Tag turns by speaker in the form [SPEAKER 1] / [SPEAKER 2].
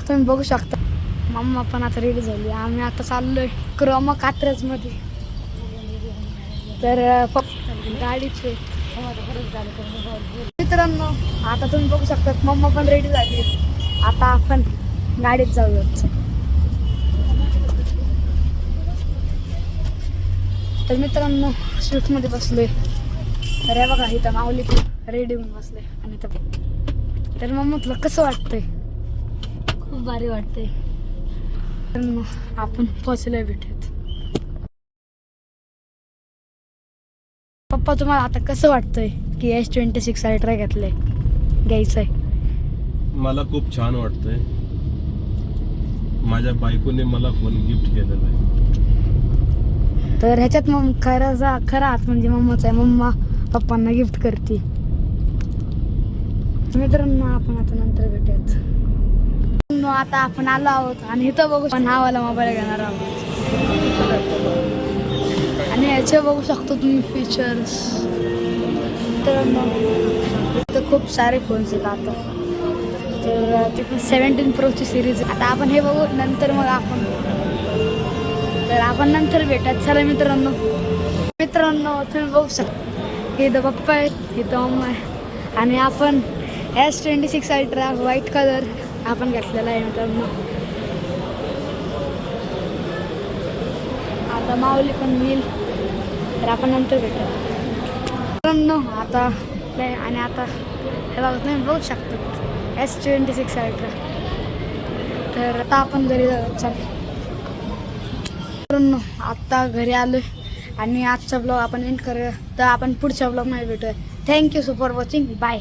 [SPEAKER 1] तुम्ही बघू शकता मम्मा पण आता रेडी झाली. आम्ही आता चाललोय क्रोमा कात्रज मध्ये. तर गाडीच मित्रांनो आता तुम्ही बघू शकता मम्मा पण रेडी झाली. आता आपण गाडीत जाऊयात. तर मित्रांनो स्विफ्ट मध्ये बसलोय. तर हे बघा इथं माऊली पण रेडी होऊन बसले. आणि तर मम्मा तुला कसं वाटतंय?
[SPEAKER 2] खूप भारी वाटतंय.
[SPEAKER 1] तर मग आपण पोहोचलोय भेटत. पप्पा तुम्हाला आता कसं वाटतंय की S26 अल्ट्रा घ्यायचंय?
[SPEAKER 3] मला खूप छान वाटतंय. माझ्या बायकोने मला फोन गिफ्ट केलेला आहे.
[SPEAKER 1] तर ह्याच्यात मग खरा हात म्हणजे मम्माचा आहे. मम्मा पप्पांना गिफ्ट करते. मित्रांनो आपण आता नंतर भेटूयात. आता आपण आलो आहोत आणि इथं बघू नावाला मोबाईल घेणार आहोत. आणि ह्याचे बघू शकतो तुम्ही फीचर्स. मित्रांनो इथं खूप सारे फोन्स आहेत आता. तर तिथे 17 प्रोची सिरीज. आता आपण हे बघू नंतर. मग आपण नंतर भेटत. चला मित्रांनो तुम्ही बघू शकता इथं पप्पा आहेत, इथं मम्मा आहे. आणि आपण S26 अल्ट्रा व्हाईट कलर आपण घेतलेला आहे मित्रांनो. आता माऊली पण येईल. तर आपण नंतर भेटू मित्रांनो. आता हे बघा तुम्ही बघू शकता S26 अल्ट्रा. तर आता आपण घरी जाऊ. मित्रांनो आता घरी आलोय आणि आजचा ब्लॉग आपण एंड करूया. तर आपण पुढच्या ब्लॉगमध्ये भेटूया. Thank you for watching. बाय.